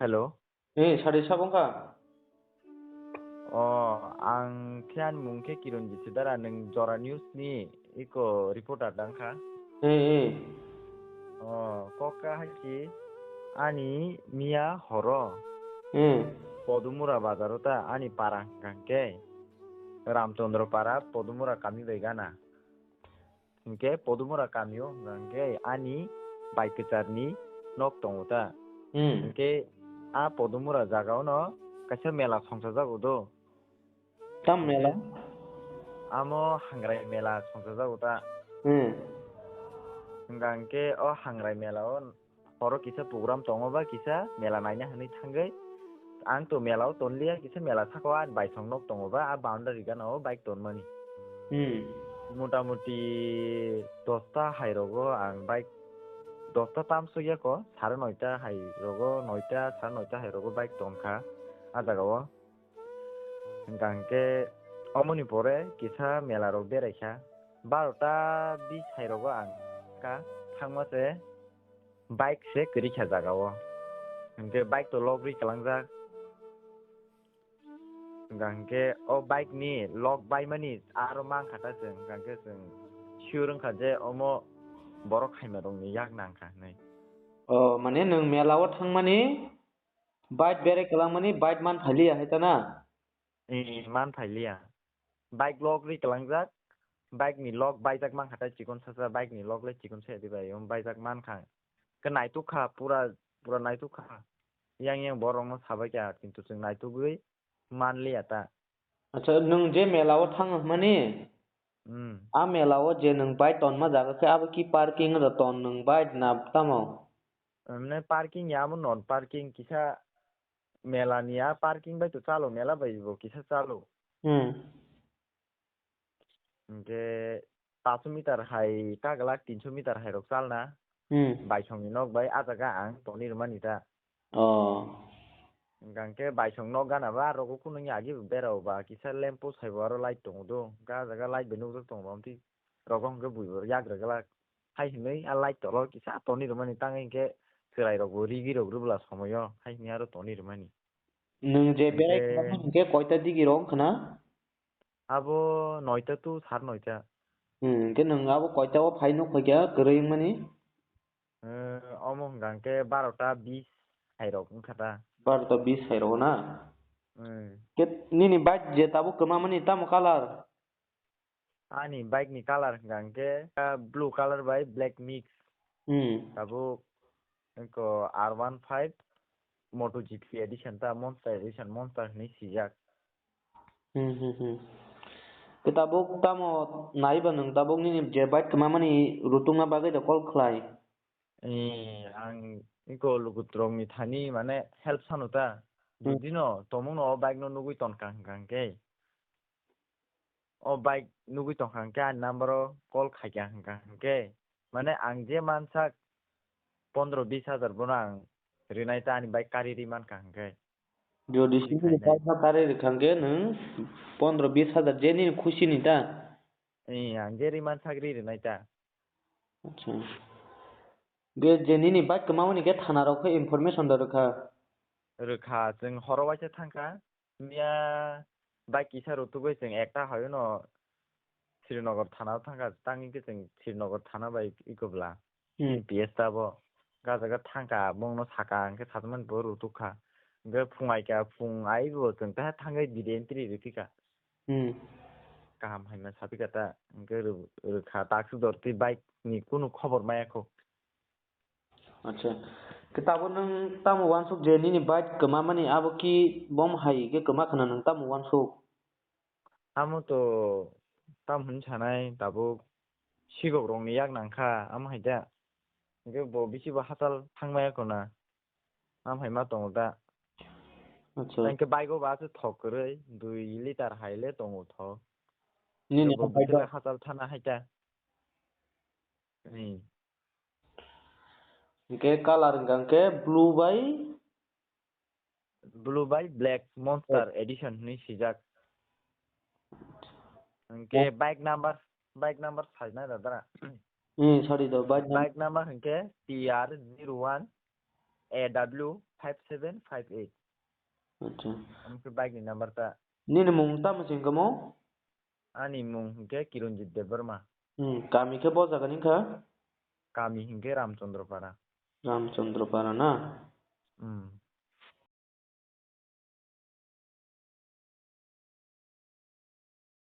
हेल'। सारि साबंखा आं थियान मुंखे किरन जितदारा नों जरा न्यूज़नि इको रिपोर्टार दांखा कोका हायची आनी मिया हरो पदुमुरा बाजारोता आनी पारा गांके रामचंद्र पारा पदुमुरा कामी बेगाना इनके पदुमुरा कामियो गांके आनी बाइकचारनी नक दंता इनके आ पदुमुरा जागाव न कैसे मेला संसार जागोदो tam mela आमो हांग्राय मेला संसार जागोदा गांके हांग्राय मेलाव हरो किसा प्रोग्राम दङबा किसा मेला नायनो हानै थांगै आं तो मेलाव तनलिया किसा मेला थाखवा बाइसं नक दङबा आ बाउंडारी गानाव बाइक तनमानी मोटामुटी 10टा हाइरगो आं बाइक 10टा तामसो याको 9:30 हाइरगो 9टा 9:30 हाइरगो बाइक तनखा आ जागाव गांके अमनि परे किसा मेलारो बेरायखा 12टा 20 हाइरगो आं का थांमासे बाइक से करिखा जागाव इनके बाइक तो लॉक रि कलांजा गांके बाइक नि लॉक बाय मानी आरो मां खाता जों गांके जों शिउरंखा जे अमो बरो खायमा दंनि याक नांखा नै माने नों मेलाव थांमानि बाइक बेराय खालाममानि बाइक मान फालिया हायताना मान फाइलिया बाइक लॉक रि कलांजा बाइक नि लॉक बाइजाक मां खाता चिकन सासा बाइक नि लॉक ले चिकन से दिबाय बाइजाक मान खा के नायतुखा पूरा नायतुखा yang borong साबाय क्या किंतु जों नायतुगै मानलिया ता अच्छा नों जे मेलाव थाङो माने आ मेलाव जे नों बाइक तनमा जागाखै आबो की पार्किंग र तन नों बाइक ना तामाव हमने पार्किंग यामो नॉन पार्किंग किसा मेलानिया पार्किंग बाय तो चालो मेला बाय वो किसा चालो के 500 मीटर हाई कागला 300 मीटर हाई रोक चालना बाइसंनि नक बाय आजागा आं तनि रमानिता गांके बाइसं नक गानाबा रगो कुननि आगे बेरावबा किसा लेम्पो साइबारो लाइट दंदो गाजागा लाइट बेनो जक दंबा ओमति रगंगे बुइबर याग्रगला हाइनै आ लाइट तरो किसा तनि रमानि तांगे के सोराय रगो रिगि रग्रुबला समयो हाइनि आरो तनि रमानि नों जे बेराय खालामो के कयता दिगि रं खना आबो 9टा टू 9:30 के नों आबो कयताव फाइनो खयगा गरै मानि अमं गांके 12टा 20 हाइरक ओंखारा 12टा 20 हाइरक ना के निनि बाइक जे ताबो कमा मानि तामो कालार आनी बाइक नि कालार गांके ब्लू कालार बाय ब्लैक मिक्स ताबो इनको R15 MotoGP एडिशन ता मॉन्स्टर नि सिजाक के ताबो तामो नाइबा नों ताबो निनि जे बाइक कमा मानि रुतुंगा बागै द कल खलाय आं इनको लुगुत्रंग नि थानी माने हेल्प सानुता बुदिनो तमुनो बाइक नो नुगुइ तनका गांके बाइक नुगुइ तनका नम्बरो कल खायगा गांके माने आं जे मानसा 15-20 हजार बना आं रिनायता आनी बाइक कारि रिमान गांके जो डिस्ट्रिक्ट बाइक ना कारे रखांगे नों 15-20 हजार जे नि खुशी नि ता आं जे रिमान साग्रि रिनायता अच्छा बे जेनिनि बाइक कमा मानि के थाना रखो इनफरमेशन द रोखा जों हरवाइसे थांखा मिया बाइक किसा रुतुगै जों एकटा हायो न श्रीनगर थाना थांखा तांनि के जों श्रीनगर थाना बाइक इकोब्ला पीएस ताबो गाजागा थांखा मंनो साका अंके सातमन बो रुतुखा गे फुंआइका फुं आइबो जों ता थांगै बिदेन्ट्री रितिका गाहाम हाइमा सापिकाता अंके रोखा ताक्सु दरति बाइक नि कुनु खबर मायाखौ अच्छा किताबो नों तामो वानसुक जेनिनि बाइक कमा मानि आबो की बम हाई के कमा खना नों तामो वानसुक आमो तो ताम हुन छानाय ताबो सिगौ रंनि याक नांखा आम हाइदा के बो बिसिबो हाताल थांमायाखौ ना आम हाइमा दङ दा अच्छा इनके बाइकौ बासो थकरै 2 लिटार हाइले दङ थ निनि बो बिसिला हाताल थाना हाइदा के कलर गंके ब्लू बाय ब्लैक मॉन्स्टर एडिशन नि सिजाक इनके बाइक नंबर साजना दादा सॉरी दो बाइक नंबर इनके TR01AW 5758 আচ্ছা ओमफ्राय बाइकनि नाम्बारटा निनि मुं तामो सिंगमो आंनि मुं हिंखे किरन्जित देबबर्मा गामिखौ बजागोन इंखा गामि हिंखे रामचन्द्रपारा रामचंद्रपारा ना